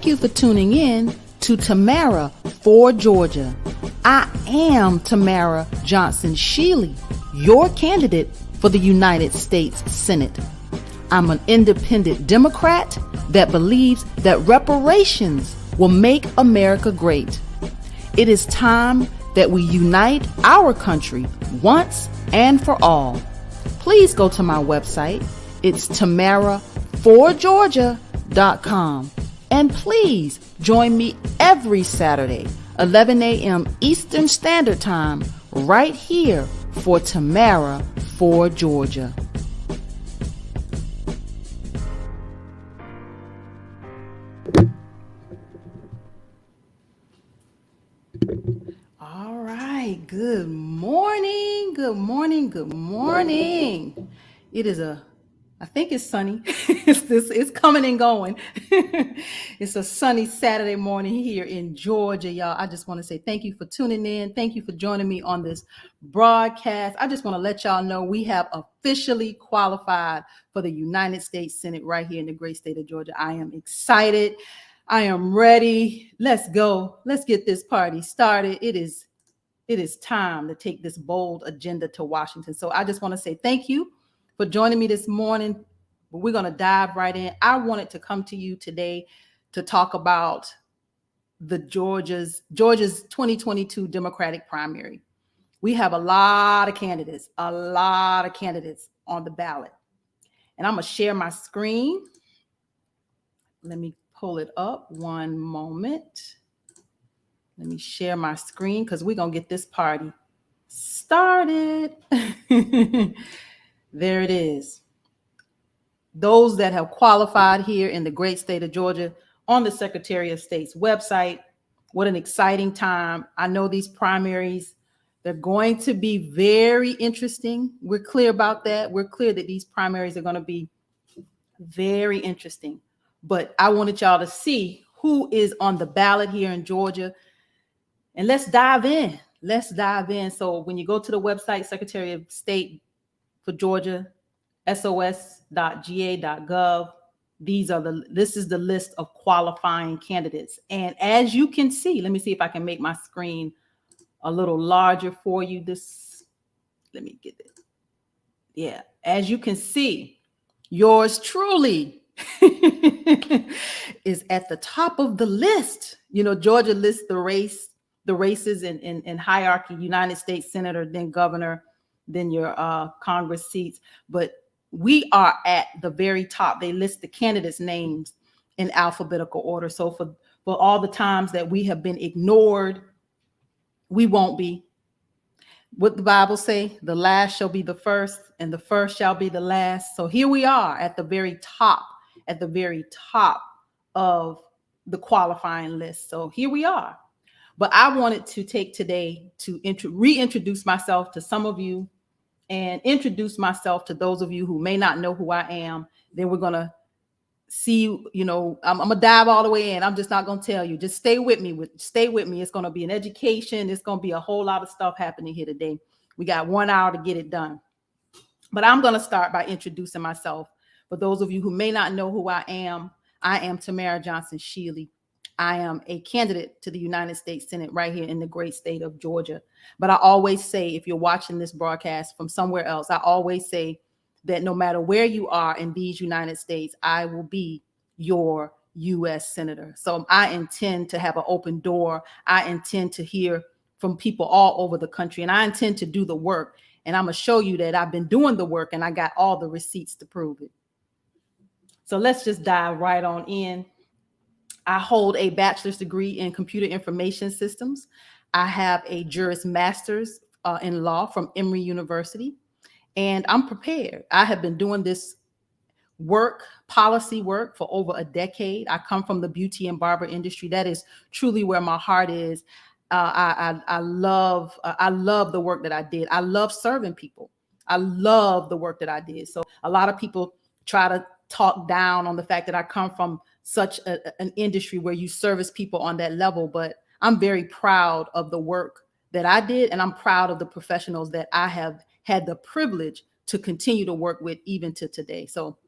Thank you for tuning in to Tamara for Georgia. I am Tamara Shealey, your candidate for the United States Senate. I'm an independent Democrat that believes that reparations will make America great. It is time that we unite our country once and for all. Please go to my website. It's tamaraforgeorgia.com. And please join me every Saturday, 11 a.m. Eastern Standard Time, right here for Tamara for Georgia. All right. Good morning. Good morning. Good morning. It is I think it's sunny. It's coming and going. It's a sunny Saturday morning here in Georgia, y'all. I just want to say thank you for tuning in. Thank you for joining me on this broadcast. I just want to let y'all know we have officially qualified for the United States Senate right here in the great state of Georgia. I am excited. I am ready. Let's go. Let's get this party started. It is time to take this bold agenda to Washington. So I just want to say thank you for joining me this morning. We're going to dive right in. I wanted to come to you today to talk about the Georgia's 2022 Democratic primary. We have a lot of candidates on the ballot. And I'm going to share my screen. Let me pull it up one moment. Let me share my screen because we're going to get this party started. There it is. Those that have qualified here in the great state of Georgia on the Secretary of State's website. What an exciting time. I know these primaries, they're going to be very interesting. We're clear about that. We're clear that these primaries are going to be very interesting. But I wanted y'all to see who is on the ballot here in Georgia. And let's dive in. So when you go to the website, Secretary of State for Georgia, sos.ga.gov. This is the list of qualifying candidates. And as you can see, let me see if I can make my screen a little larger for you. Let me get it. Yeah, as you can see, yours truly is at the top of the list. You know, Georgia lists the races in hierarchy: United States Senator, then governor, then your Congress seats. But we are at the very top. They list the candidates' names in alphabetical order. So for all the times that we have been ignored, we won't be. What the Bible say, the last shall be the first and the first shall be the last. So here we are at the very top of the qualifying list. So here we are. But I wanted to take today to reintroduce myself to some of you and introduce myself to those of you who may not know who I am. Then we're going to see, I'm going to dive all the way in. I'm just not going to tell you. Just stay with me. It's going to be an education. It's going to be a whole lot of stuff happening here today. We got 1 hour to get it done. But I'm going to start by introducing myself. For those of you who may not know who I am Tamara Shealey. I am a candidate to the United States Senate right here in the great state of Georgia. But I always say, if you're watching this broadcast from somewhere else, I always say that no matter where you are in these United States, I will be your U.S. Senator. So I intend to have an open door. I intend to hear from people all over the country, and I intend to do the work. And I'm going to show you that I've been doing the work and I got all the receipts to prove it. So let's just dive right on in. I hold a bachelor's degree in computer information systems. I have a Juris Master's in law from Emory University, and I'm prepared. I have been doing this policy work for over a decade. I come from the beauty and barber industry. That is truly where my heart is. I love the work that I did. I love serving people. I love the work that I did. So a lot of people try to talk down on the fact that I come from such an industry where you service people on that level, but I'm very proud of the work that I did, and I'm proud of the professionals that I have had the privilege to continue to work with even to today. So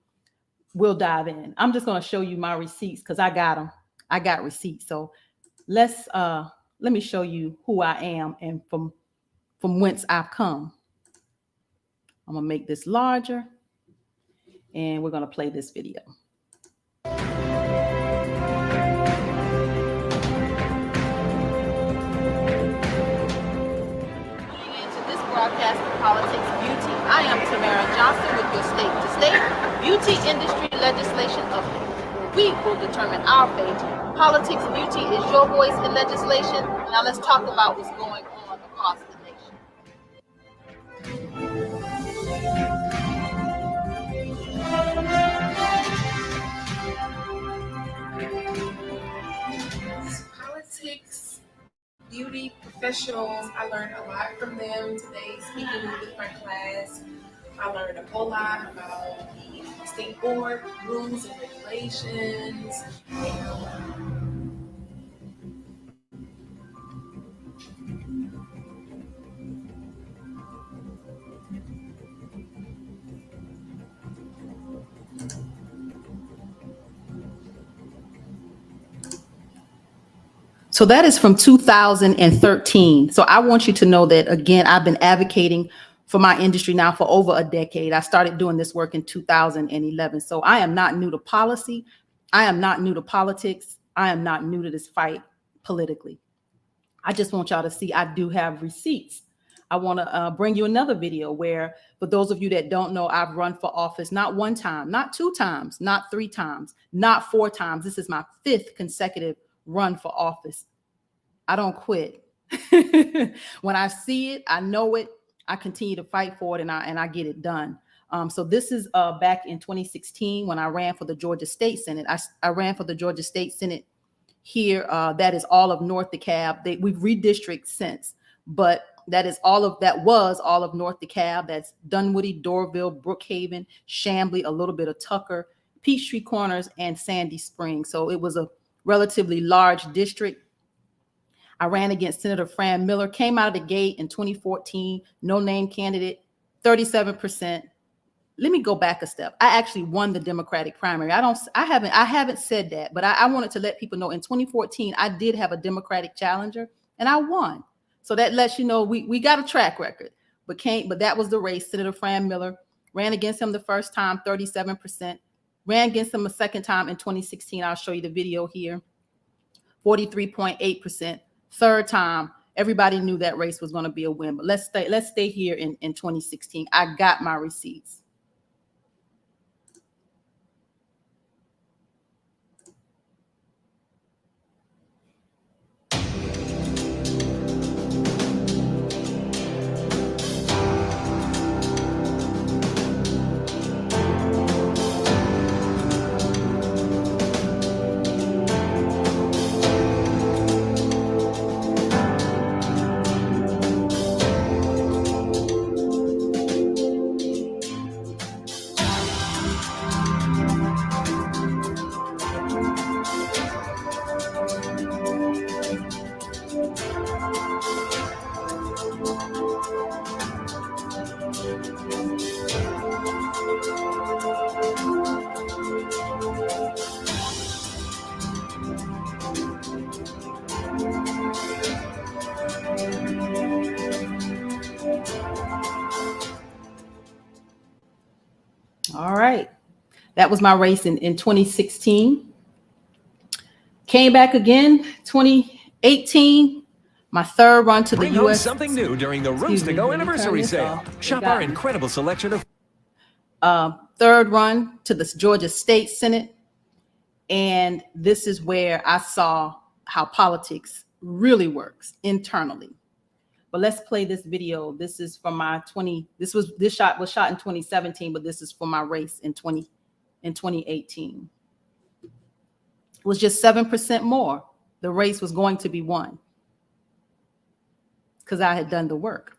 we'll dive in. I'm just going to show you my receipts because I got them. I got receipts. So let me show you who I am and from whence I've come. I'm gonna make this larger and we're gonna play this video. Broadcast of Politics Beauty. I am Tamara Johnson with your state-to-state beauty industry legislation update, where we will determine our fate. Politics Beauty is your voice in legislation. Now let's talk about what's going on across the nation. Politics Beauty professionals, I learned a lot from them today speaking with a different class. I learned a whole lot about the state board rules and regulations. So that is from 2013. So I want you to know that, again, I've been advocating for my industry now for over a decade. I started doing this work in 2011. So I am not new to policy. I am not new to politics. I am not new to this fight politically. I just want y'all to see I do have receipts. I want to bring you another video where, for those of you that don't know, I've run for office not one time, not two times, not three times, not four times. This is my 5th consecutive run for office. I don't quit. When I see it, I know it, I continue to fight for it, and I get it done. So this is back in 2016 when I ran for the Georgia State Senate. I ran for the Georgia State Senate here. That is all of North DeKalb. We've redistricted since, but that was all of North DeKalb. That's Dunwoody, Dorville, Brookhaven, Chamblee, a little bit of Tucker, Peachtree Corners, and Sandy Springs. So it was a relatively large district. I ran against Senator Fran Miller, came out of the gate in 2014, no name candidate, 37%. Let me go back a step. I actually won the Democratic primary. I haven't said that, but I wanted to let people know in 2014, I did have a Democratic challenger and I won. So that lets you know we got a track record, but that was the race. Senator Fran Miller, ran against him the first time, 37%. Ran against him a second time in 2016. I'll show you the video here. 43.8%. Third time, everybody knew that race was going to be a win. But let's stay here in 2016. I got my receipts. All right. That was my race in 2016. Came back again, 2018. My third run to the Bring U.S. home something new during the Rooms to Go anniversary sale. Shop our incredible selection of... Third run to the Georgia State Senate. And this is where I saw how politics really works internally. But let's play this video. This is from my this shot was shot in 2017, but this is for my race in 2018. It was just 7% more. The race was going to be won because I had done the work.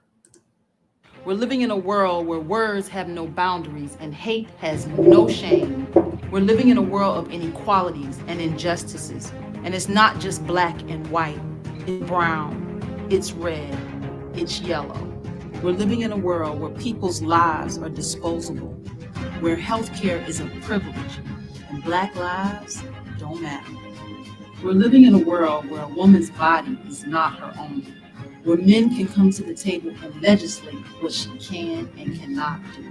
We're living in a world where words have no boundaries and hate has no shame. We're living in a world of inequalities and injustices. And it's not just black and white, it's brown, it's red, it's yellow. We're living in a world where people's lives are disposable, where healthcare is a privilege and black lives don't matter. We're living in a world where a woman's body is not her own, where men can come to the table and legislate what she can and cannot do.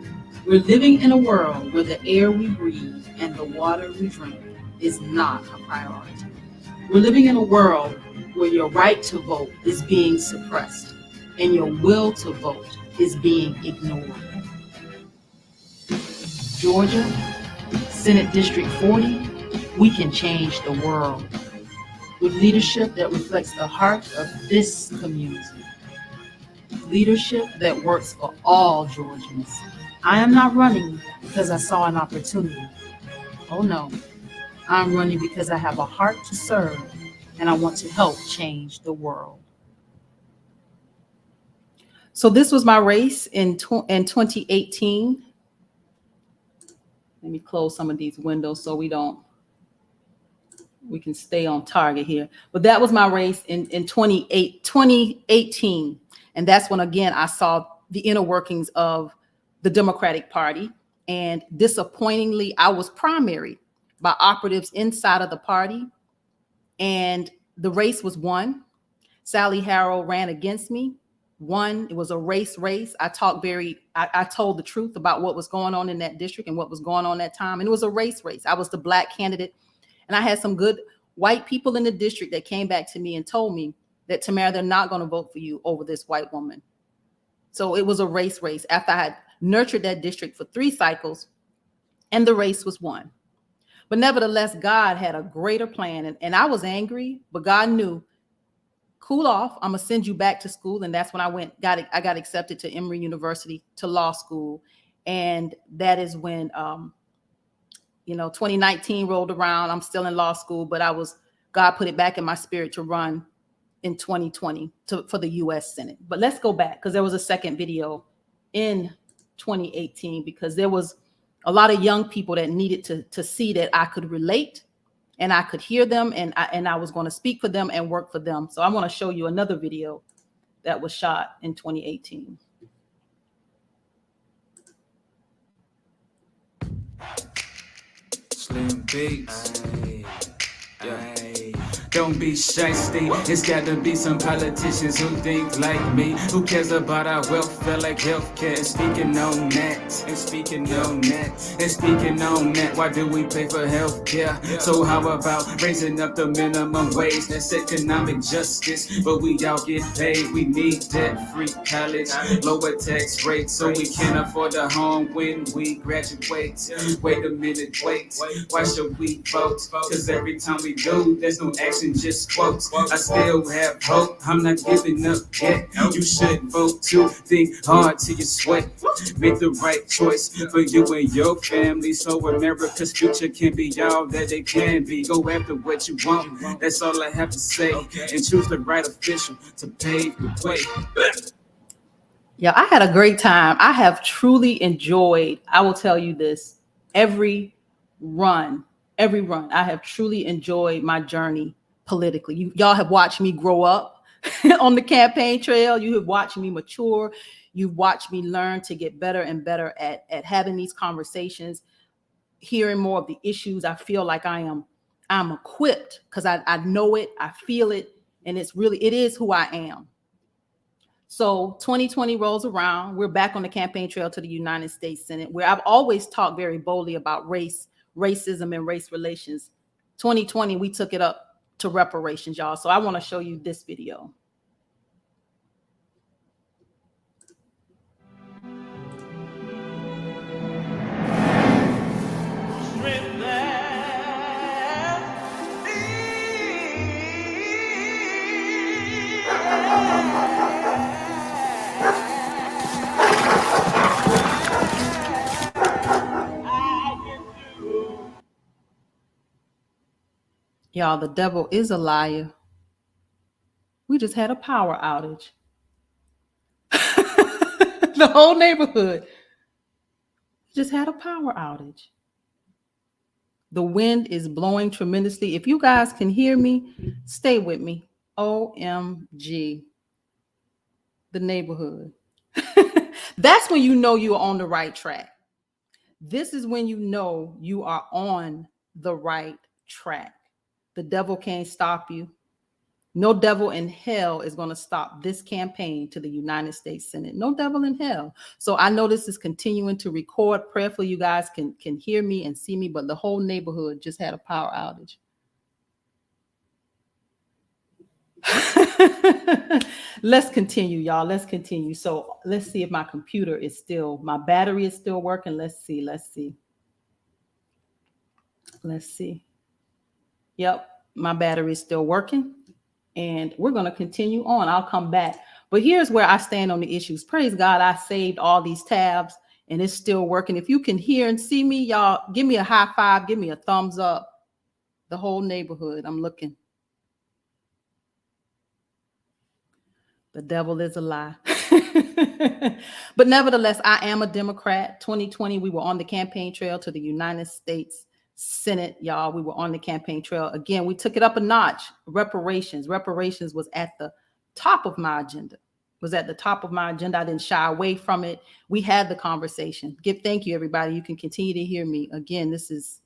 We're living in a world where the air we breathe and the water we drink is not a priority. We're living in a world where your right to vote is being suppressed and your will to vote is being ignored. Georgia, Senate District 40, we can change the world with leadership that reflects the heart of this community. Leadership that works for all Georgians. I am not running because I saw an opportunity. Oh no, I'm running because I have a heart to serve and I want to help change the world. So this was my race in 2018. Let me close some of these windows so we can stay on target here. But that was my race in 2018. And that's when, again, I saw the inner workings of the Democratic Party. And disappointingly, I was primaried by operatives inside of the party. And the race was won. Sally Harrow ran against me, won. It was a race. I told the truth about what was going on in that district and what was going on that time. And it was a race. I was the Black candidate. And I had some good white people in the district that came back to me and told me that, Tamara, they're not going to vote for you over this white woman. So it was a race after I had nurtured that district for 3 cycles, and the race was won. But nevertheless, God had a greater plan. And I was angry, but God knew, cool off, I'm going to send you back to school. And that's when I got accepted to Emory University to law school. And that is when 2019 rolled around. I'm still in law school, but God put it back in my spirit to run in 2020 for the U.S. Senate. But let's go back, because there was a second video in 2018, because there was a lot of young people that needed to see that I could relate and I could hear them, and I was going to speak for them and work for them. So I want to show you another video that was shot in 2018. Slim Beats. Don't be shysty. It's gotta be some politicians who think like me. Who cares about our welfare like healthcare? Speaking on that, why do we pay for healthcare? So how about raising up the minimum wage? That's economic justice, but we all get paid. We need debt-free college, lower tax rates, so we can afford a home when we graduate. Wait a minute, why should we vote? Cause every time we do, there's no action, just quotes. I still have hope, I'm not giving up yet. You should vote too, think hard till you sweat. Make the right choice for you and your family, so America's future can be all that it can be. Go after what you want, that's all I have to say. And choose the right official to pave the way. Yeah, I had a great time. I have truly enjoyed, I will tell you this, every run. I have truly enjoyed my journey politically. Y'all have watched me grow up on the campaign trail. You have watched me mature. You've watched me learn to get better and better at having these conversations, hearing more of the issues. I feel like I'm equipped because I know it, I feel it, and it is who I am. So 2020 rolls around. We're back on the campaign trail to the United States Senate, where I've always talked very boldly about racism and race relations. 2020, we took it up to reparations, y'all. So I want to show you this video. Y'all, the devil is a liar. We just had a power outage. The whole neighborhood just had a power outage. The wind is blowing tremendously. If you guys can hear me, stay with me. OMG. The neighborhood. That's when you know you're on the right track. This is when you know you are on the right track. The devil can't stop you. No devil in hell is going to stop this campaign to the United States Senate. No devil in hell. So I know this is continuing to record. Prayerfully, you guys can hear me and see me, but the whole neighborhood just had a power outage. Let's continue, y'all. Let's continue. So let's see if my computer is still, my battery is still working. Let's see. Yep, my battery is still working. And we're going to continue on. I'll come back. But here's where I stand on the issues. Praise God, I saved all these tabs and it's still working. If you can hear and see me, y'all, give me a high five. Give me a thumbs up. The whole neighborhood, I'm looking. The devil is a lie. But nevertheless, I am a Democrat. 2020, we were on the campaign trail to the United States Senate, y'all. We were on the campaign trail. Again, we took it up a notch. Reparations was at the top of my agenda. I didn't shy away from it. We had the conversation. Thank you, everybody. You can continue to hear me. Again, this is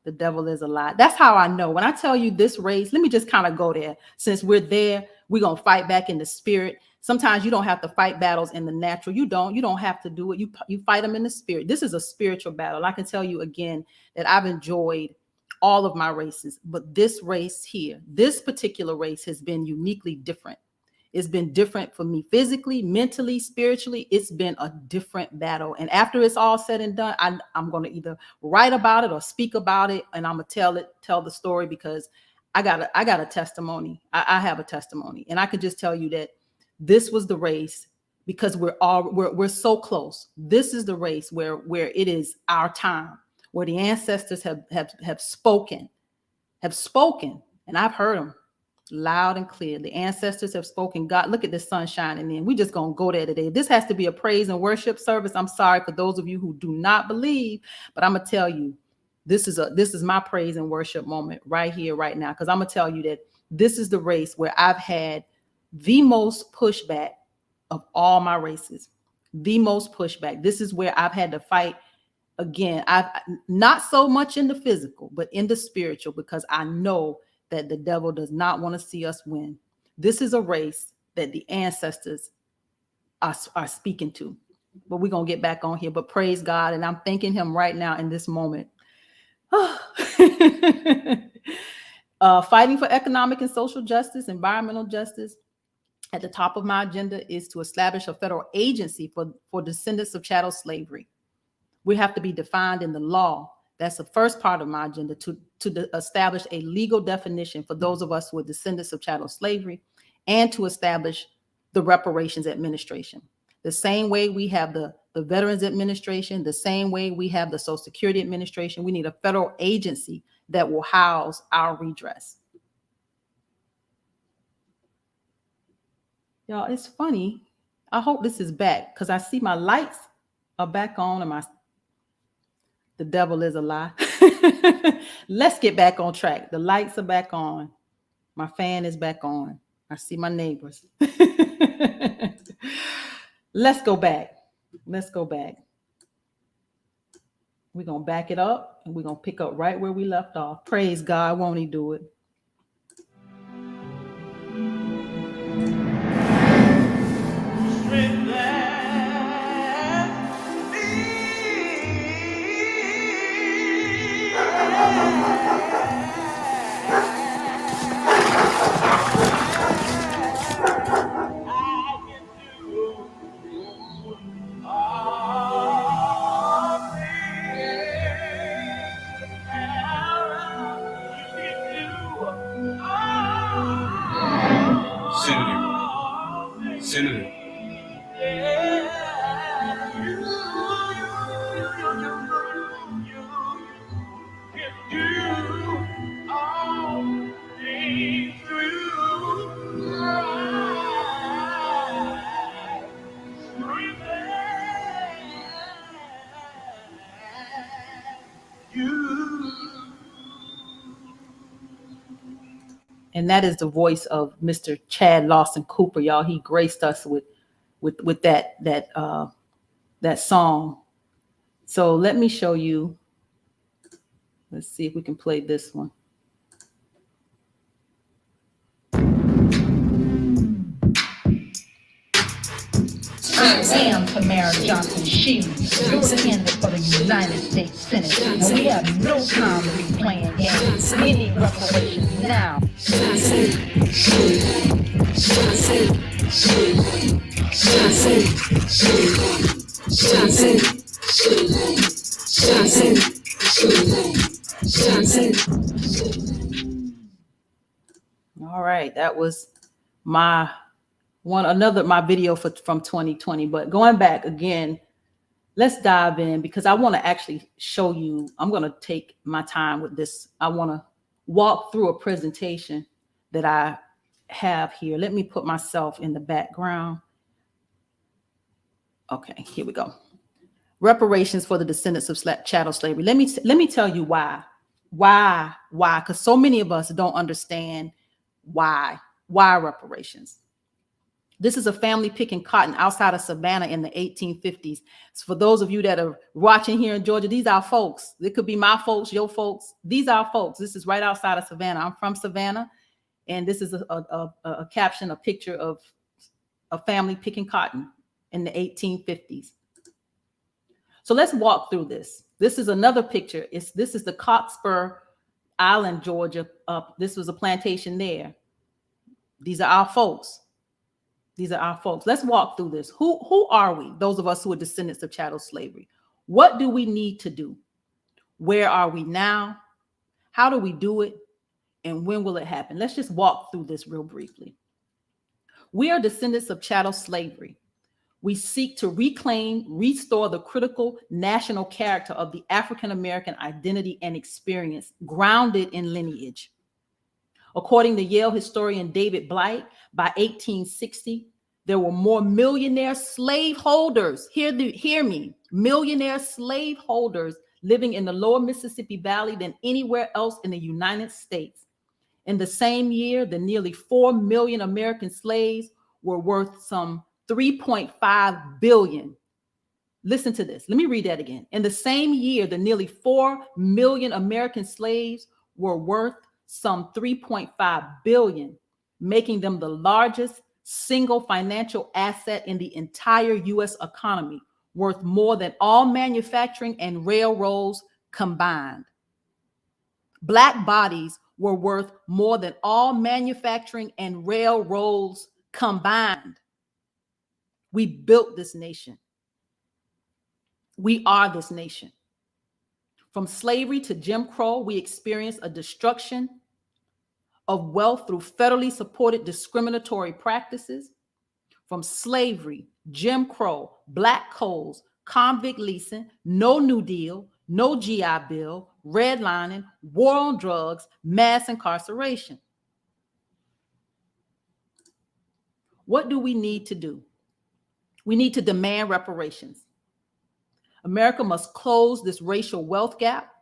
the devil is a lie. That's how I know. When I tell you this race, let me just kind of go there. Since we're there, we're going to fight back in the spirit. Sometimes you don't have to fight battles in the natural. You don't have to do it. You fight them in the spirit. This is a spiritual battle. I can tell you again that I've enjoyed all of my races, but this race here, this particular race has been uniquely different. It's been different for me physically, mentally, spiritually. It's been a different battle. And after it's all said and done, I'm going to either write about it or speak about it. And I'm going to tell the story because I got a testimony. I have a testimony. And I could just tell you that this was the race because we're so close. This is the race where it is our time, where the ancestors have spoken, and I've heard them loud and clear. The ancestors have spoken. God, look at the sun shining in. We just gonna go there today. This has to be a praise and worship service. I'm sorry for those of you who do not believe, but I'm gonna tell you, this is my praise and worship moment right here, right now, because I'm gonna tell you that this is the race where I've had the most pushback of all my races. The most pushback. This is where I've had to fight. Again, I've not so much in the physical, but in the spiritual, because I know that the devil does not want to see us win. This is a race that the ancestors are speaking to. But we're going to get back on here. But praise God. And I'm thanking him right now in this moment. Fighting for economic and social justice, environmental justice. At the top of my agenda is to establish a federal agency for descendants of chattel slavery. We have to be defined in the law. That's the first part of my agenda, to establish a legal definition for those of us who are descendants of chattel slavery, and to establish the Reparations Administration. The same way we have the Veterans Administration, the same way we have the Social Security Administration, we need a federal agency that will house our redress. Y'all, it's funny. I hope this is back because I see my lights are back on and the devil is a lie. Let's get back on track. The lights are back on. My fan is back on. I see my neighbors. Let's go back. We're going to back it up and we're going to pick up right where we left off. Praise God. Won't he do it? Senator. And that is the voice of Mr. Chad Lawson Cooper, y'all. He graced us with that song. So let me show you. Let's see if we can play this one. I am Tamara Shealey, your candidate for the United States Senate. And we have no time to be playing games. We need reparations now. All right, that was my my video from 2020. But going back again, let's dive in because I want to actually show you. I'm going to take my time with this. I want to walk through a presentation that I have here. Let me put myself in the background. Okay, here we go. Reparations for the descendants of chattel slavery. Let me tell you why. Because so many of us don't understand why reparations. This is a family picking cotton outside of Savannah in the 1850s. So for those of you that are watching here in Georgia, these are folks. It could be my folks, your folks. These are folks. This is right outside of Savannah. I'm from Savannah, and this is a caption, a picture of a family picking cotton in the 1850s. So let's walk through this. This is another picture. This is the Cockspur Island, Georgia. This was a plantation there. These are our folks. These are our folks. Let's walk through this. Who are we? Those of us who are descendants of chattel slavery. What do we need to do? Where are we now? How do we do it? And when will it happen? Let's just walk through this real briefly. We are descendants of chattel slavery. We seek to reclaim, restore the critical national character of the African-American identity and experience grounded in lineage. According to Yale historian David Blight, by 1860, there were more millionaire slaveholders, hear me, millionaire slaveholders living in the lower Mississippi Valley than anywhere else in the United States. In the same year, the nearly 4 million American slaves were worth some 3.5 billion. Listen to this. Let me read that again. In the same year, the nearly 4 million American slaves were worth some 3.5 billion, making them the largest single financial asset in the entire U.S. economy, worth more than all manufacturing and railroads combined. Black bodies were worth more than all manufacturing and railroads combined. We built this nation. We are this nation. From slavery to Jim Crow, we experienced a destruction of wealth through federally supported discriminatory practices. From slavery, Jim Crow, black codes, convict leasing, no New Deal, no GI Bill, redlining, war on drugs, mass incarceration. What do we need to do? We need to demand reparations. America must close this racial wealth gap.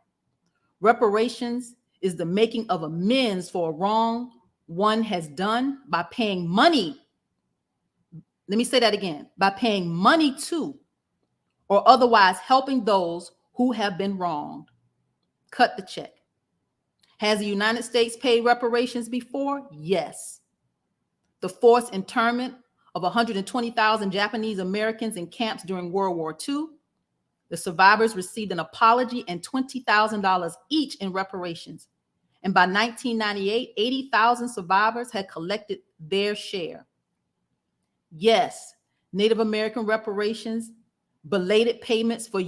Reparations is the making of amends for a wrong one has done by paying money. Let me say that again. By paying money to or otherwise helping those who have been wronged. Cut the check. Has the United States paid reparations before? Yes. The forced internment of 120,000 Japanese Americans in camps during World War II. The survivors received an apology and $20,000 each in reparations. And by 1998, 80,000 survivors had collected their share. Yes, Native American reparations, belated payments for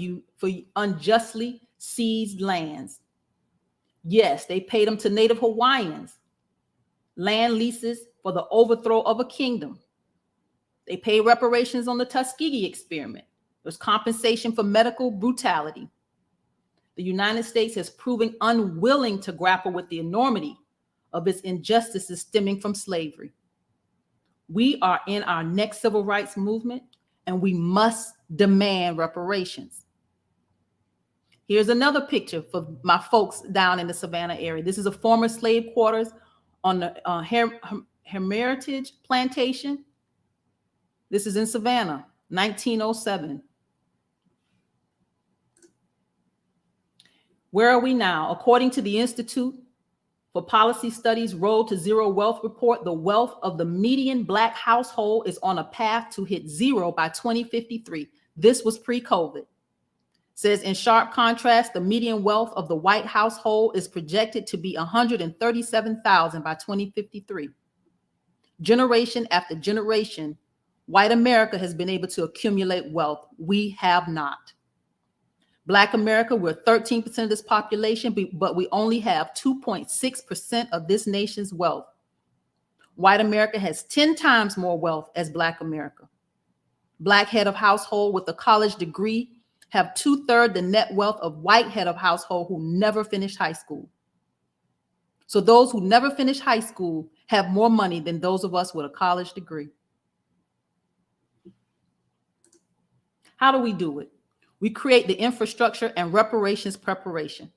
unjustly seized lands. Yes, they paid them to Native Hawaiians, land leases for the overthrow of a kingdom. They paid reparations on the Tuskegee experiment. There's compensation for medical brutality. The United States has proven unwilling to grapple with the enormity of its injustices stemming from slavery. We are in our next civil rights movement, and we must demand reparations. Here's another picture for my folks down in the Savannah area. This is a former slave quarters on the Heritage Plantation. This is in Savannah, 1907. Where are we now? According to the Institute For Policy Studies' Road to Zero Wealth report, the wealth of the median Black household is on a path to hit zero by 2053. This was pre-COVID. Says, in sharp contrast, the median wealth of the white household is projected to be 137,000 by 2053. Generation after generation, white America has been able to accumulate wealth. We have not. Black America, we're 13% of this population, but we only have 2.6% of this nation's wealth. White America has 10 times more wealth as Black America. Black head of household with a college degree have 2/3 the net wealth of white head of household who never finished high school. So those who never finished high school have more money than those of us with a college degree. How do we do it? We create the infrastructure and reparations preparation.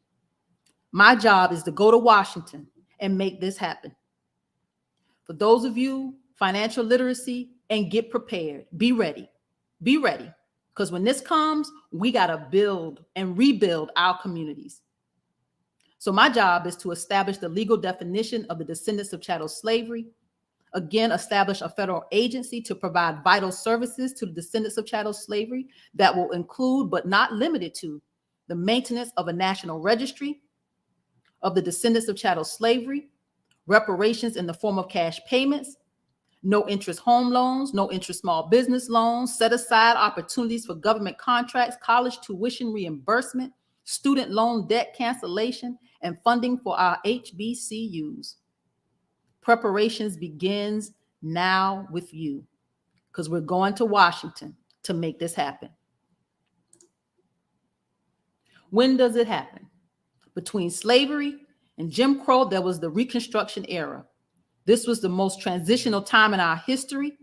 My job is to go to Washington and make this happen. For those of you, financial literacy, and get prepared. Be ready. Be ready. Because when this comes, we got to build and rebuild our communities. So my job is to establish the legal definition of the descendants of chattel slavery. Again, establish a federal agency to provide vital services to the descendants of chattel slavery that will include, but not limited to, the maintenance of a national registry of the descendants of chattel slavery, reparations in the form of cash payments, no interest home loans, no interest small business loans, set aside opportunities for government contracts, college tuition reimbursement, student loan debt cancellation, and funding for our HBCUs. Preparations begins now with you, because we're going to Washington to make this happen. When does it happen? Between slavery and Jim Crow, there was the Reconstruction era. This was the most transitional time in our history.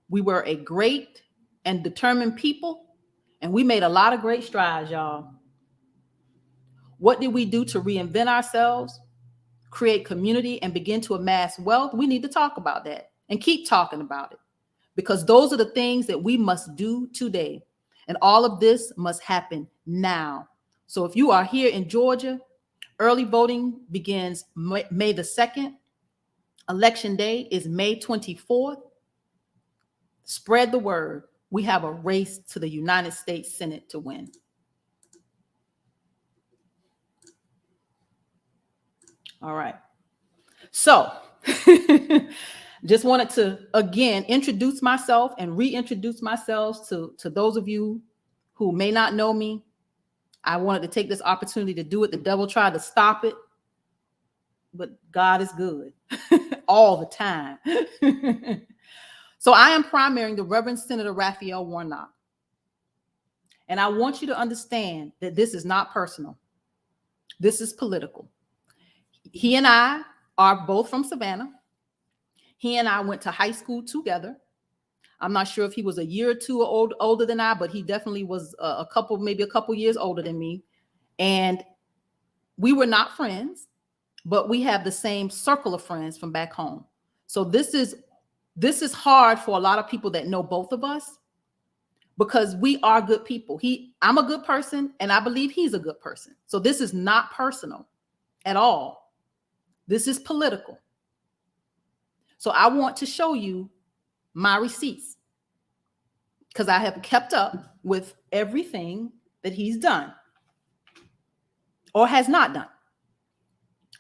We were a great and determined people, and we made a lot of great strides, y'all. What did we do to reinvent ourselves, create community, and begin to amass wealth? We need to talk about that and keep talking about it, because those are the things that we must do today. And all of this must happen now. So if you are here in Georgia, early voting begins May the 2nd. Election day is May 24th. Spread the word. We have a race to the United States Senate to win. All right. So just wanted to, again, introduce myself and reintroduce myself to those of you who may not know me. I wanted to take this opportunity to do it. The devil tried to stop it, but God is good all the time. So I am primarying the Reverend Senator Raphael Warnock. And I want you to understand that this is not personal. This is political. He and I are both from Savannah. He and I went to high school together. I'm not sure if he was a year or two older than I, but he definitely was maybe a couple years older than me. And we were not friends, but we have the same circle of friends from back home. So this is hard for a lot of people that know both of us, because we are good people. I'm a good person, and I believe he's a good person. So this is not personal at all. This is political. So I want to show you my receipts, because I have kept up with everything that he's done or has not done.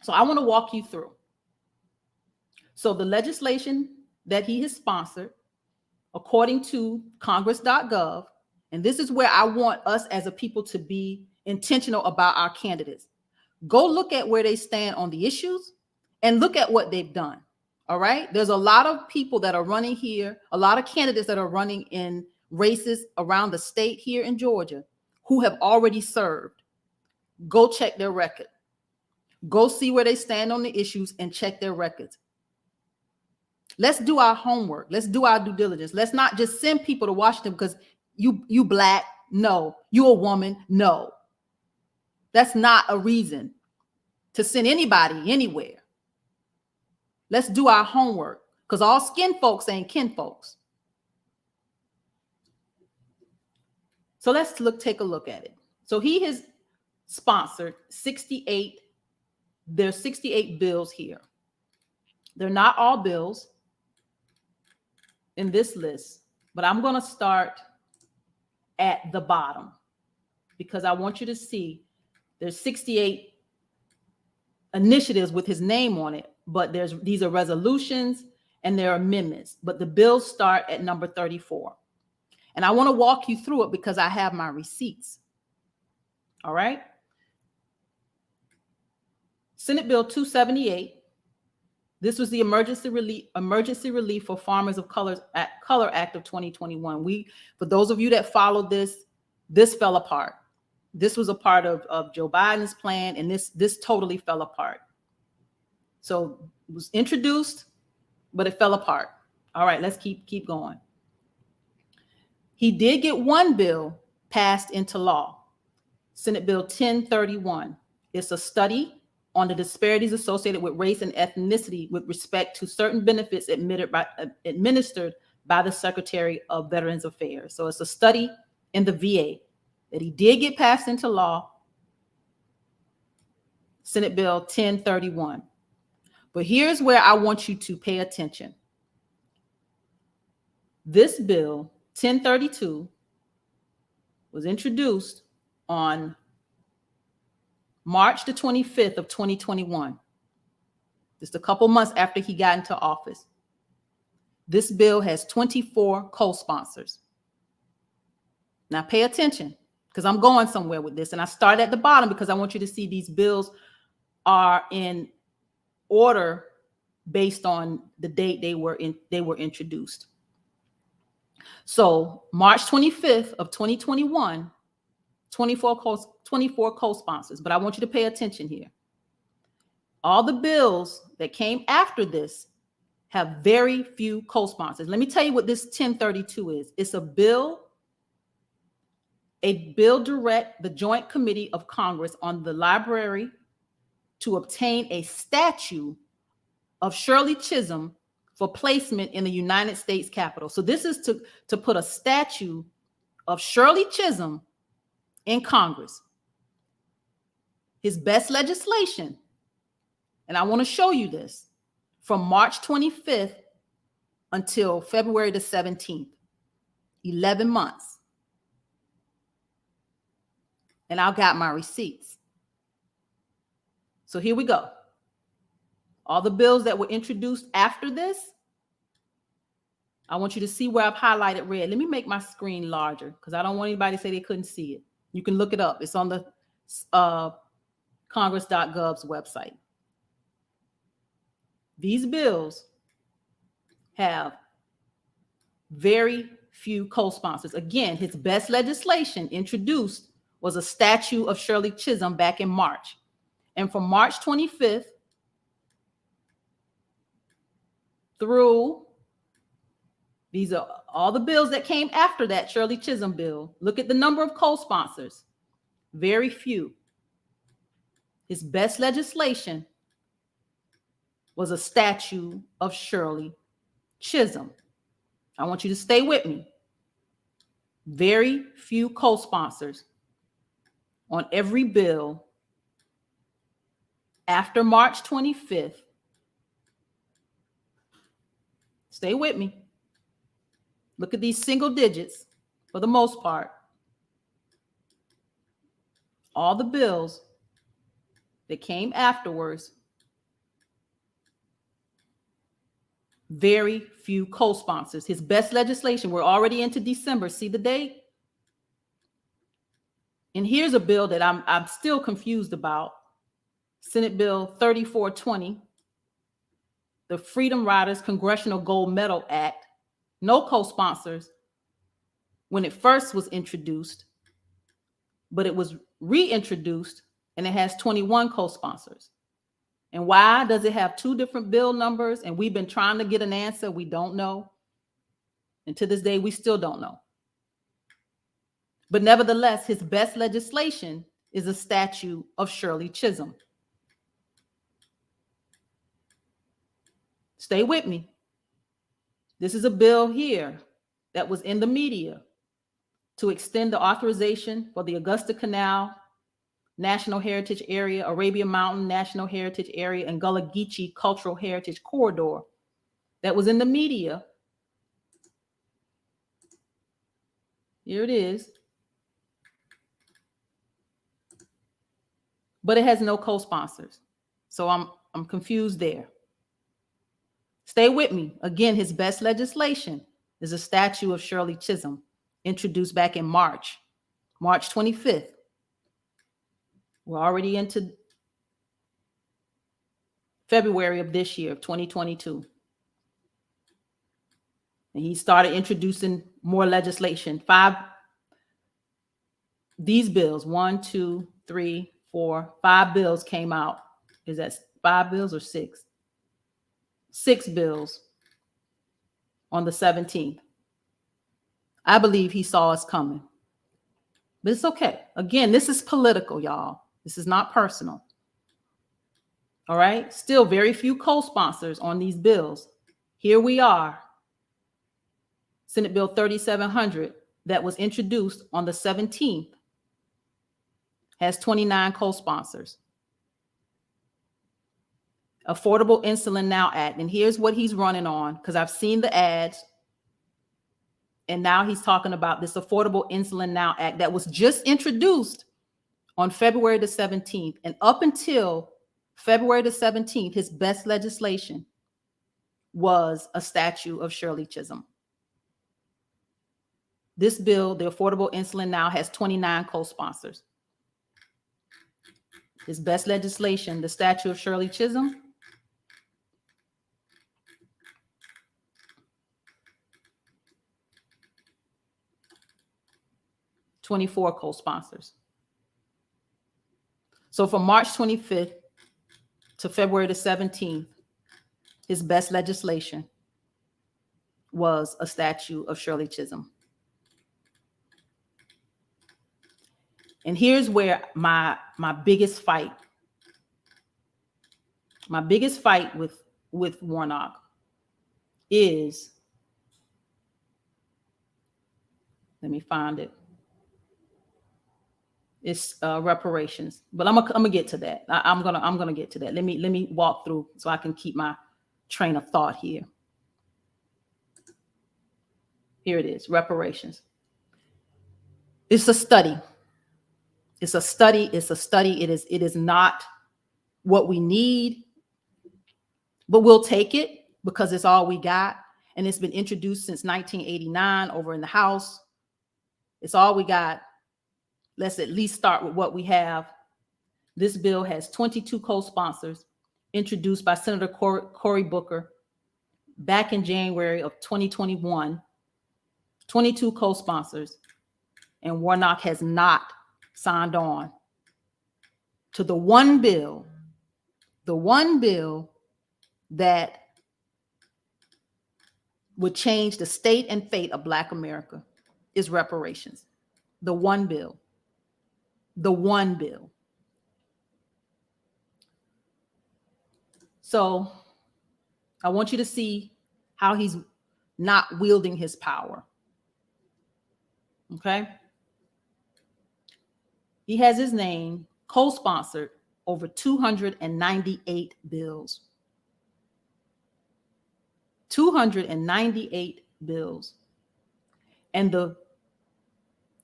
So I want to walk you through. So the legislation that he has sponsored, according to congress.gov, and this is where I want us as a people to be intentional about our candidates. Go look at where they stand on the issues and look at what they've done. All right. There's a lot of people that are running here, a lot of candidates that are running in races around the state here in Georgia who have already served. Go check their record. Go see where they stand on the issues and check their records. Let's do our homework. Let's do our due diligence. Let's not just send people to Washington because you Black. No. You a woman. No. That's not a reason to send anybody anywhere. Let's do our homework, because all skin folks ain't kin folks. So let's take a look at it. So he has sponsored 68 There's 68 bills here. They're not all bills in this list, but I'm going to start at the bottom because I want you to see there's 68 initiatives with his name on it, but these are resolutions and there are amendments, but the bills start at number 34. And I want to walk you through it because I have my receipts. All right. Senate Bill 278. This was the Emergency Relief for Farmers of Color Act of 2021. For those of you that followed this fell apart. This was a part of Joe Biden's plan, and this totally fell apart. So it was introduced, but it fell apart. All right, let's keep going. He did get one bill passed into law, Senate Bill 1031. It's a study on the disparities associated with race and ethnicity with respect to certain benefits administered by the Secretary of Veterans Affairs. So it's a study in the VA that he did get passed into law, Senate Bill 1031. But here's where I want you to pay attention. This bill, 1032, was introduced on March the 25th of 2021, just a couple months after he got into office. This bill has 24 co-sponsors. Now pay attention, because I'm going somewhere with this. And I start at the bottom because I want you to see these bills are in order based on the date they were introduced. So March 25th of 2021, 24 co-sponsors, but I want you to pay attention here. All the bills that came after this have very few co-sponsors. Let me tell you what this 1032 is. It's a bill direct the Joint Committee of Congress on the Library to obtain a statue of Shirley Chisholm for placement in the United States Capitol. So this is to put a statue of Shirley Chisholm in Congress. His best legislation, and I want to show you this, from March 25th until February the 17th, 11 months. And I've got my receipts. So here we go. All the bills that were introduced after this, I want you to see where I've highlighted red. Let me make my screen larger because I don't want anybody to say they couldn't see it. You can look it up. It's on the congress.gov's website. These bills have very few co-sponsors. Again, his best legislation introduced was a statue of Shirley Chisholm back in March. And from March 25th through, these are all the bills that came after that Shirley Chisholm bill. Look at the number of co-sponsors. Very few. His best legislation was a statue of Shirley Chisholm. I want you to stay with me. Very few co-sponsors on every bill after March 25th. Stay with me. Look at these single digits for the most part. All the bills that came afterwards, very few co-sponsors. His best legislation, we're already into December. See the date? And here's a bill that I'm still confused about. Senate Bill 3420, the Freedom Riders Congressional Gold Medal Act. No co-sponsors when it first was introduced, but it was reintroduced and it has 21 co-sponsors. And why does it have two different bill numbers? And we've been trying to get an answer. We don't know. And to this day, we still don't know. But nevertheless, his best legislation is a statue of Shirley Chisholm. Stay with me. This is a bill here that was in the media to extend the authorization for the Augusta Canal National Heritage Area, Arabian Mountain National Heritage Area, and Gullah Geechee Cultural Heritage Corridor that was in the media. Here it is. But it has no co-sponsors. So I'm confused there. Stay with me. Again, his best legislation is a statue of Shirley Chisholm, introduced back in March 25th. We're already into February of this year, 2022. And he started introducing more legislation. These bills, 1, 2, 3, 4, 5 bills came out. Is that 5 bills or 6? 6 bills on the 17th. I believe he saw us coming. But it's okay. Again, this is political, y'all. This is not personal. All right? Still very few co-sponsors on these bills. Here we are. Senate Bill 3700 that was introduced on the 17th has 29 co-sponsors. Affordable Insulin Now Act. And here's what he's running on, because I've seen the ads. And now he's talking about this Affordable Insulin Now Act that was just introduced on February the 17th. And up until February the 17th, his best legislation was a statue of Shirley Chisholm. This bill, the Affordable Insulin Now, has 29 co-sponsors. His best legislation, the statue of Shirley Chisholm, 24 co-sponsors. So from March 25th to February the 17th, his best legislation was a statue of Shirley Chisholm. And here's where my biggest fight with Warnock is, let me find it. It's reparations, but I'm gonna get to that. I'm gonna get to that. Let me walk through so I can keep my train of thought here. Here it is, reparations. It's a study. It's a study. It's a study. It is not what we need, but we'll take it because it's all we got. And it's been introduced since 1989 over in the House. It's all we got. Let's at least start with what we have. This bill has 22 co-sponsors, introduced by Senator Cory Booker back in January of 2021. 22 co-sponsors, and Warnock has not signed on to the one bill that would change the state and fate of Black America is reparations. The one bill. So I want you to see how he's not wielding his power. Okay? He has his name co-sponsored over 298 bills. 298 bills. And the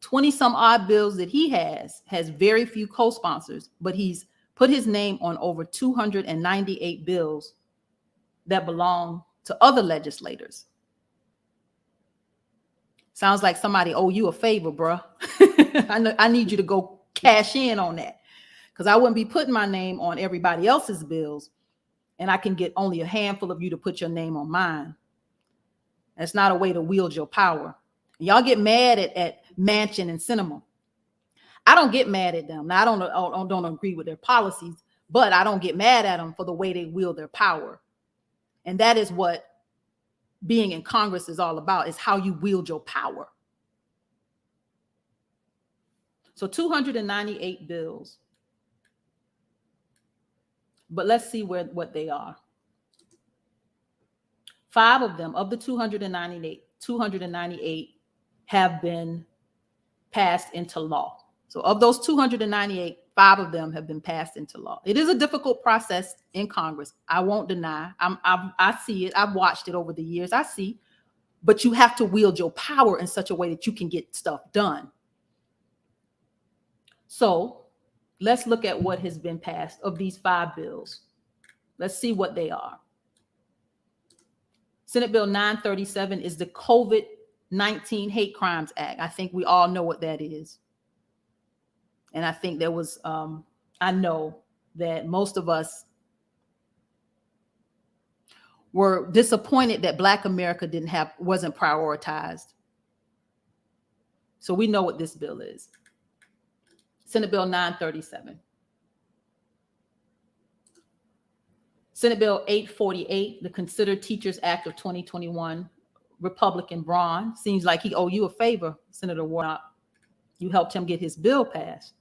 20 some odd bills that he has very few co-sponsors, but he's put his name on over 298 bills that belong to other legislators. Sounds like somebody owe you a favor, bruh. I need you to go cash in on that, because I wouldn't be putting my name on everybody else's bills, and I can get only a handful of you to put your name on mine. That's not a way to wield your power. Y'all get mad at Manchin and Sinema. I don't get mad at them. Now, I don't agree with their policies, but I don't get mad at them for the way they wield their power. And that is what being in Congress is all about, is how you wield your power. So 298 bills. But let's see what they are. 5 of them, of the 298 have been passed into law. So of those 298, 5 of them have been passed into law. It is a difficult process in Congress. I won't deny. I see it. I've watched it over the years. I see. But you have to wield your power in such a way that you can get stuff done. So let's look at what has been passed of these 5 bills. Let's see what they are. Senate Bill 937 is the COVID-19 Hate Crimes Act. I think we all know what that is. And I think there was, I know that most of us were disappointed that Black America wasn't prioritized. So we know what this bill is. Senate Bill 937. Senate Bill 848, the Considered Teachers Act of 2021, Republican Braun. Seems like he owe you a favor, Senator Warnock. You helped him get his bill passed.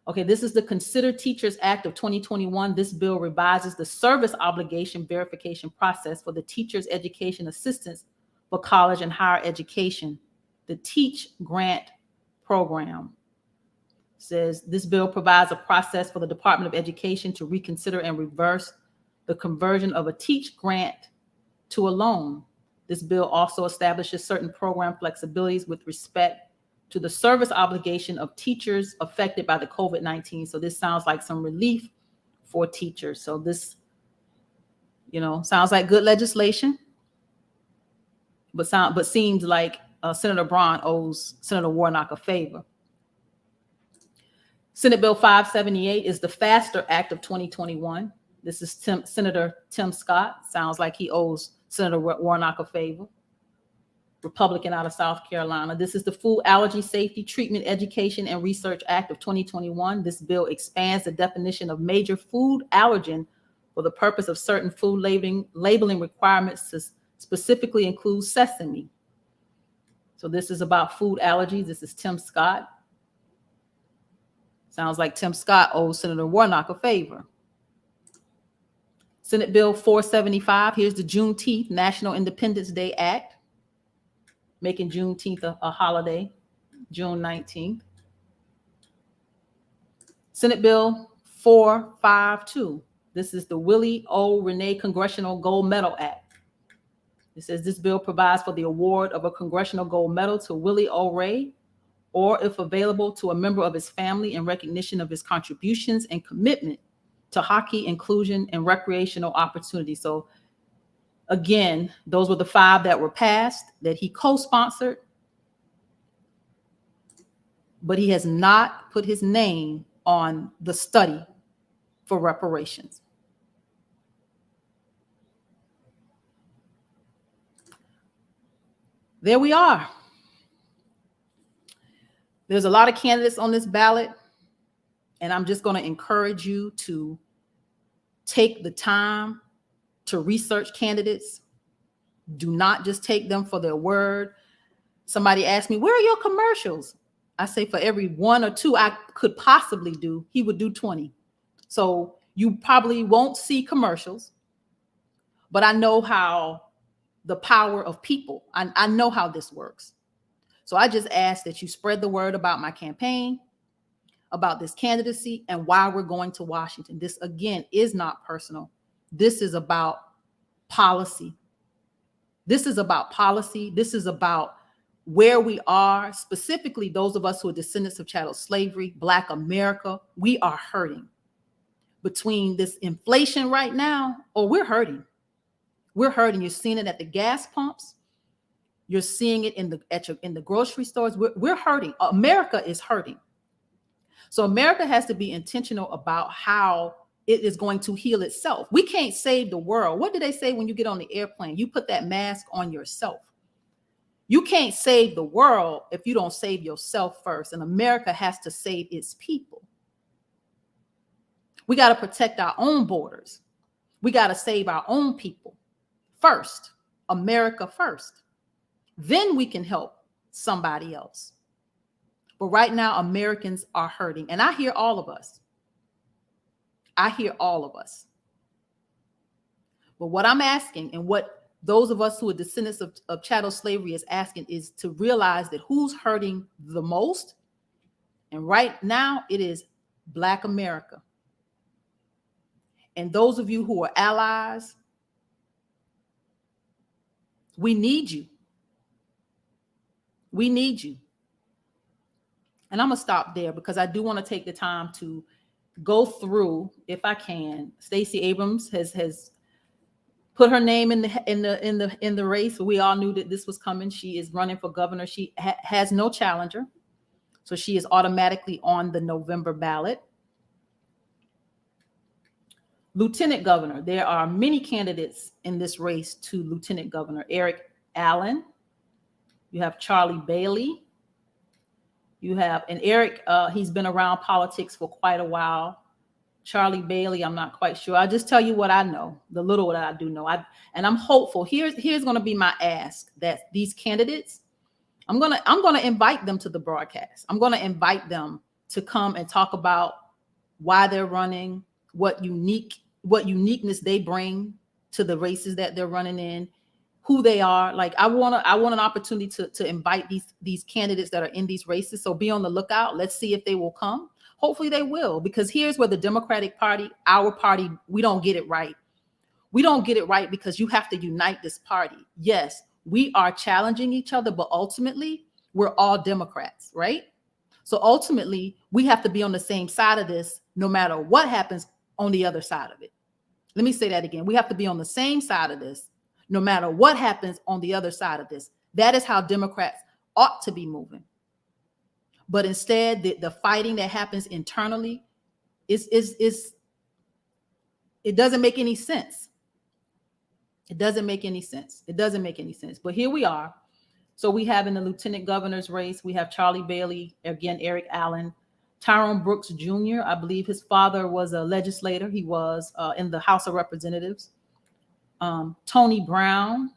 Okay, this is the Considered Teachers Act of 2021. This bill revises the service obligation verification process for the teachers' education assistants for college and higher education, the Teach Grant Program. Says this bill provides a process for the Department of Education to reconsider and reverse the conversion of a Teach Grant to a loan. This bill also establishes certain program flexibilities with respect to the service obligation of teachers affected by the COVID-19. So this sounds like some relief for teachers. So this, sounds like good legislation, but seems like Senator Braun owes Senator Warnock a favor. Senate Bill 578 is the FASTER Act of 2021. This is Senator Tim Scott. Sounds like he owes Senator Warnock a favor. Republican out of South Carolina. This is the Food Allergy Safety, Treatment, Education, and Research Act of 2021. This bill expands the definition of major food allergen for the purpose of certain food labeling requirements to specifically include sesame. So this is about food allergies. This is Tim Scott. Sounds like Tim Scott owes Senator Warnock a favor. Senate Bill 475. Here's the Juneteenth National Independence Day Act, making Juneteenth a holiday, June 19th. Senate Bill 452. This is the Willie O. Renee Congressional Gold Medal Act. It says this bill provides for the award of a Congressional Gold Medal to Willie O. Ray, or if available, to a member of his family in recognition of his contributions and commitment to hockey inclusion and recreational opportunities. So again, those were the 5 that were passed that he co-sponsored, but he has not put his name on the study for reparations. There we are. There's a lot of candidates on this ballot, and I'm just going to encourage you to take the time to research candidates. Do not just take them for their word. Somebody asked me, where are your commercials? I say for every 1 or 2 I could possibly do, he would do 20. So you probably won't see commercials, but I know how the power of people, I know how this works. So I just ask that you spread the word about my campaign, about this candidacy, and why we're going to Washington. This, again, is not personal. This is about policy. This is about policy. This is about where we are, specifically those of us who are descendants of chattel slavery, Black America. We are hurting. Between this inflation right now, we're hurting. We're hurting. You're seeing it at the gas pumps. You're seeing it in the grocery stores. We're hurting. America is hurting. So America has to be intentional about how it is going to heal itself. We can't save the world. What do they say when you get on the airplane? You put that mask on yourself. You can't save the world if you don't save yourself first. And America has to save its people. We got to protect our own borders. We got to save our own people first. America first. Then we can help somebody else. But right now, Americans are hurting. And I hear all of us. I hear all of us. But what I'm asking, and what those of us who are descendants of chattel slavery is asking, is to realize that who's hurting the most. And right now, it is Black America. And those of you who are allies, we need you. We need you. And I'm going to stop there because I do want to take the time to go through, if I can. Stacey Abrams has put her name in the race. We all knew that this was coming. She is running for governor. She has no challenger, so she is automatically on the November ballot. Lieutenant governor. There are many candidates in this race to lieutenant governor. Eric Allen. You have Charlie Bailey. You have, and Eric, he's been around politics for quite a while. Charlie Bailey, I'm not quite sure. I'll just tell you what I know, the little that I do know. And I'm hopeful. Here's going to be my ask, that these candidates, I'm gonna invite them to the broadcast. I'm gonna invite them to come and talk about why they're running, what uniqueness they bring to the races that they're running in, who they are. Like I want an opportunity to invite these candidates that are in these races. So be on the lookout. Let's see if they will come. Hopefully they will, because here's where the Democratic Party, our party, we don't get it right. We don't get it right because you have to unite this party. Yes, we are challenging each other, but ultimately we're all Democrats, right? So ultimately we have to be on the same side of this, no matter what happens on the other side of it. Let me say that again. We have to be on the same side of this, no matter what happens on the other side of this. That is how Democrats ought to be moving. But instead, the fighting that happens internally it doesn't make any sense. It doesn't make any sense. It doesn't make any sense. But here we are. So we have in the lieutenant governor's race, we have Charlie Bailey, again, Eric Allen, Tyrone Brooks Jr. I believe his father was a legislator. He was in the House of Representatives. Tony Brown,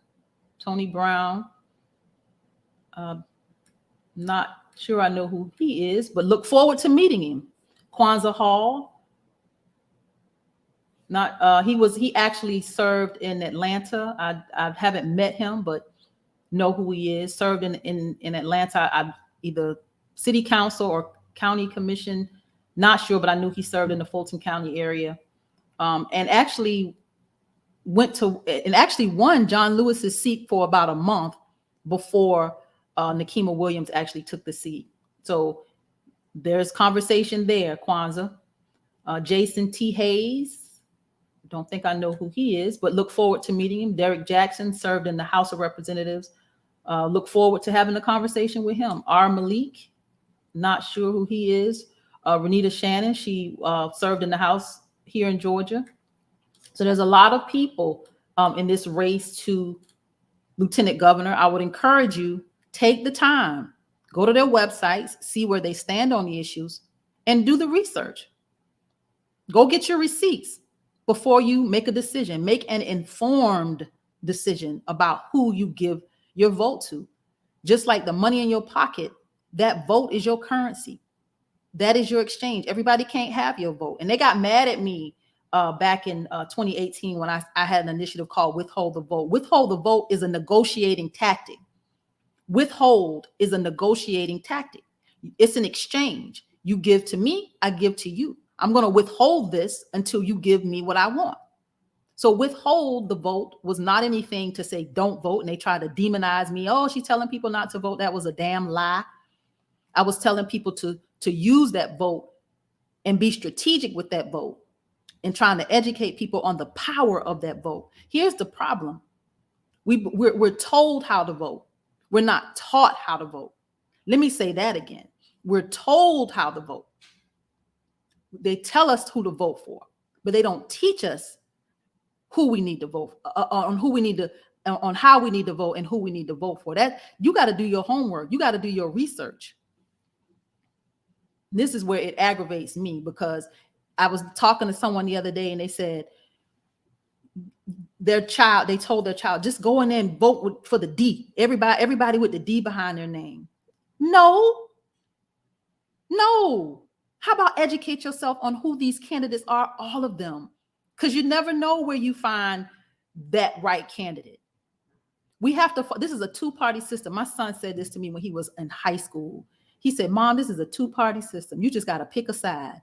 not sure I know who he is, but look forward to meeting him. Kwanzaa Hall, he actually served in Atlanta. I haven't met him, but know who he is. Served in Atlanta, either city council or county commission, not sure, but I knew he served in the Fulton County area, and actually won John Lewis's seat for about a month before Nikema Williams actually took the seat. So there's conversation there. Kwanzaa. Jason T. Hayes, don't think I know who he is, but look forward to meeting him. Derek Jackson served in the House of Representatives. Look forward to having a conversation with him. R. Malik, not sure who he is. Renita Shannon, she served in the House here in Georgia. So there's a lot of people in this race to lieutenant governor. I would encourage you, take the time, go to their websites, see where they stand on the issues, and do the research. Go get your receipts before you make a decision. Make an informed decision about who you give your vote to. Just like the money in your pocket, that vote is your currency. That is your exchange. Everybody can't have your vote. And they got mad at me back in 2018 when I had an initiative called Withhold the Vote. Withhold the vote is a negotiating tactic. Withhold is a negotiating tactic. It's an exchange. You give to me, I give to you. I'm going to withhold this until you give me what I want. So withhold the vote was not anything to say don't vote. And they try to demonize me. Oh, she's telling people not to vote. That was a damn lie. I was telling people to use that vote and be strategic with that vote and trying to educate people on the power of that vote. Here's the problem. We're told how to vote. We're not taught how to vote. Let me say that again. We're told how to vote. They tell us who to vote for, but they don't teach us who we need to vote on, on how we need to vote and who we need to vote for. That you got to do your homework. You got to do your research. This is where it aggravates me, because I was talking to someone the other day and they said they told their child, just go in there and vote for the D. Everybody with the D behind their name. No. How about educate yourself on who these candidates are, all of them? Because you never know where you find that right candidate. This is a two-party system. My son said this to me when he was in high school. He said, Mom, this is a two-party system. You just got to pick a side.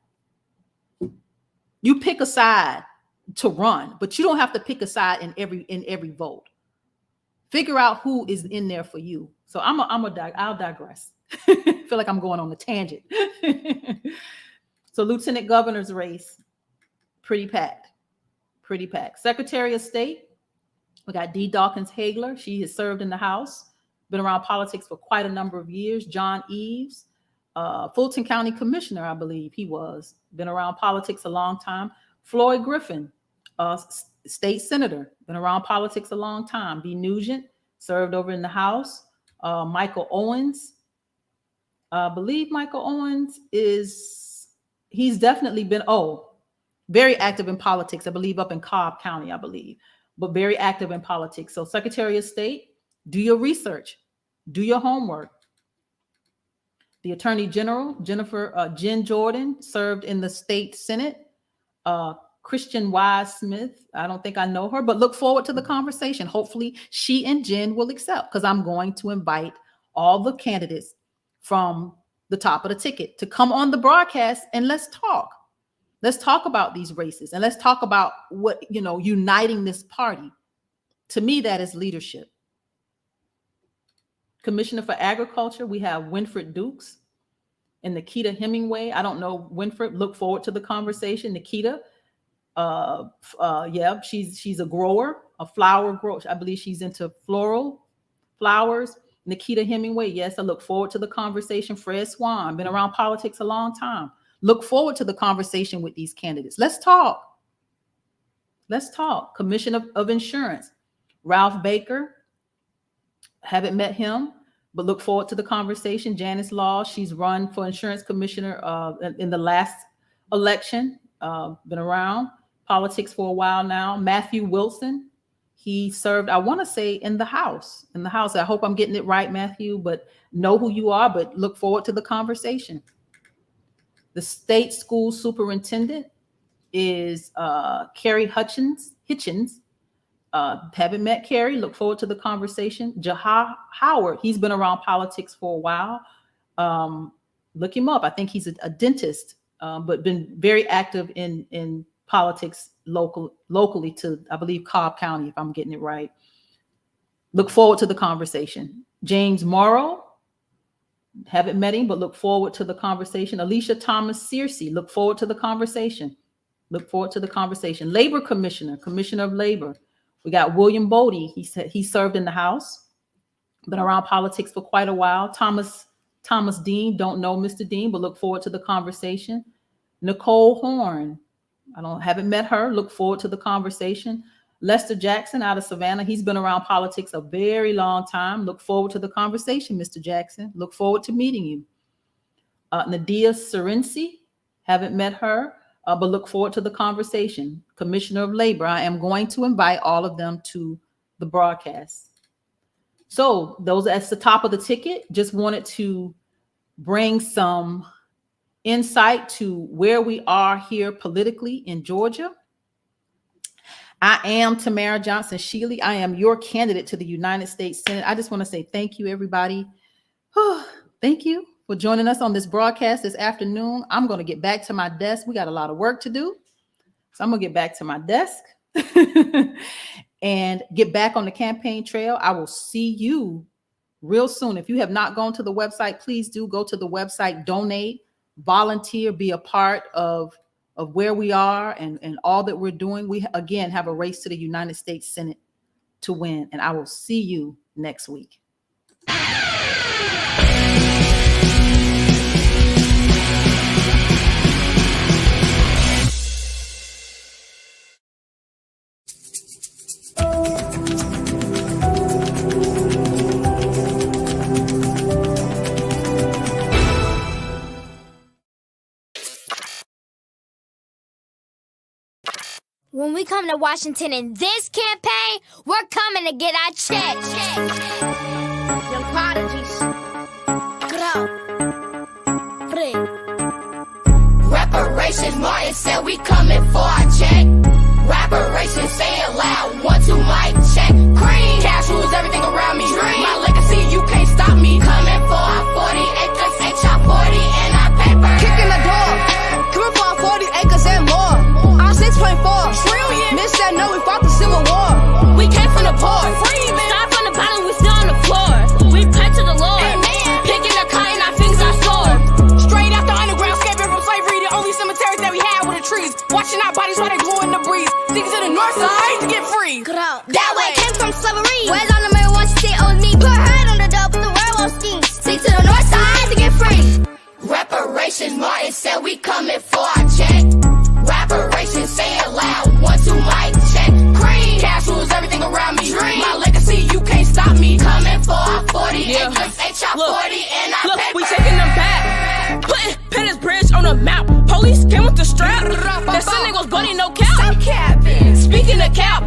You pick a side to run, but you don't have to pick a side in every vote. Figure out who is in there for you. So I'll digress. Feel like I'm going on a tangent. So lieutenant governor's race, pretty packed. Secretary of State, we got D. Dawkins Hagler. She has served in the House, been around politics for quite a number of years. John Eves, Fulton County Commissioner, I believe he was, been around politics a long time. Floyd Griffin, state senator, been around politics a long time. B. Nugent, served over in the House. Michael Owens, I believe Michael Owens he's definitely been, very active in politics, I believe up in Cobb County, I believe, but very active in politics. So Secretary of State, do your research, do your homework. The Attorney General, Jen Jordan, served in the state Senate. Christian Wise Smith, I don't think I know her, but look forward to the conversation. Hopefully she and Jen will accept, because I'm going to invite all the candidates from the top of the ticket to come on the broadcast and let's talk. Let's talk about these races and let's talk about what, uniting this party. To me, that is leadership. Commissioner for Agriculture, we have Winfred Dukes and Nikita Hemingway. I don't know Winfred. Look forward to the conversation. Nikita, she's a grower, a flower grower. I believe she's into flowers. Nikita Hemingway, yes, I look forward to the conversation. Fred Swan, been around politics a long time. Look forward to the conversation with these candidates. Let's talk. Commissioner of Insurance, Ralph Baker. Haven't met him, but look forward to the conversation. Janice Law, she's run for insurance commissioner in the last election. Been around politics for a while now. Matthew Wilson, he served, I want to say, in the House. I hope I'm getting it right, Matthew, but know who you are, but look forward to the conversation. The state school superintendent is Carrie Hitchens. Haven't met Carrie. Look forward to the conversation. Jaha Howard, he's been around politics for a while. Look him up. I think he's a dentist, but been very active in politics locally to, I believe, Cobb County, if I'm getting it right. Look forward to the conversation. James Morrow, haven't met him, but look forward to the conversation. Alicia Thomas Searcy, look forward to the conversation. Labor Commissioner of Labor. We got William Bodie. He served in the House, been around politics for quite a while. Thomas Dean, don't know Mr. Dean, but look forward to the conversation. Nicole Horn, haven't met her. Look forward to the conversation. Lester Jackson out of Savannah. He's been around politics a very long time. Look forward to the conversation, Mr. Jackson. Look forward to meeting you. Nadia Serency, haven't met her, but look forward to the conversation. Commissioner of Labor. I am going to invite all of them to the broadcast. So those at the top of the ticket, just wanted to bring some insight to where we are here politically in Georgia. I am Tamara Johnson Shealey. I am your candidate to the United States Senate. I just want to say thank you, everybody. Thank you for joining us on this broadcast this afternoon. I'm going to get back to my desk. We got a lot of work to do. So I'm going to get back to my desk and get back on the campaign trail. I will see you real soon. If you have not gone to the website, please do go to the website, donate, volunteer, be a part of where we are and all that we're doing. We, again, have a race to the United States Senate to win. And I will see you next week. When we come to Washington in this campaign, we're coming to get our check. Young prodigies. Grow. Free. Reparations, Martin said we coming for our check. Reparations, say it loud, 1, 2, mic check. Cream, cash rules everything around me. Dream, my legacy, you can't stop me. Coming for our 40 acres, HR 40 and our paper. Kicking the door, coming for our 40 acres and more. we coming for our check. Reparations, say it loud. 1, 2, mic check. Cream, cash rules everything around me. Dream. My legacy, you can't stop me. Coming for our 40 acres, HR 40 and our Look, paper. we taking them back. Putting Pettis Bridge on the map. Police came with the strap. That Sunday was bloody, no cap. Speaking of cap,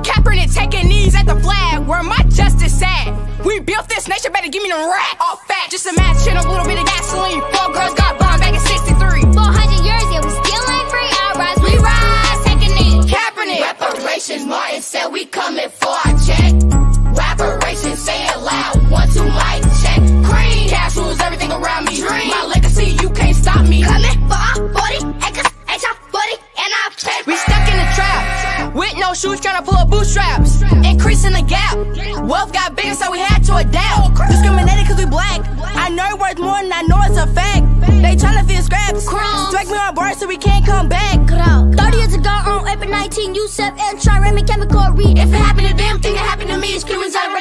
Kaepernick taking knees at the flag. Where my justice at? We built this nation, better give me them racks. All fat, just a match and a little bit of gasoline. 4 girls got bombed back in 63. 400 years, yeah, we still ain't free. I'll rise, we rise, take a knee. Kaepernick. Reparations, Martin said we coming for our check. Reparations, say it loud. 1, 2, mic check. Cream, cash rules everything around me. Dream. My legacy, you can't stop me. Coming for our 40 acres, HR 40 and our paper. We stuck in the trap with no shoes, trying to pull up bootstraps. Increasing the gap. Wealth got bigger, so we had to adapt. Discriminated cause we black. I know it worth more than I know it's a fact. They tryna feel scraps. Strike me on board so we can't come back. 30 years ago on April 19, you said and try Remy chemical read. If it happened to them, think it happened to me. Screaming out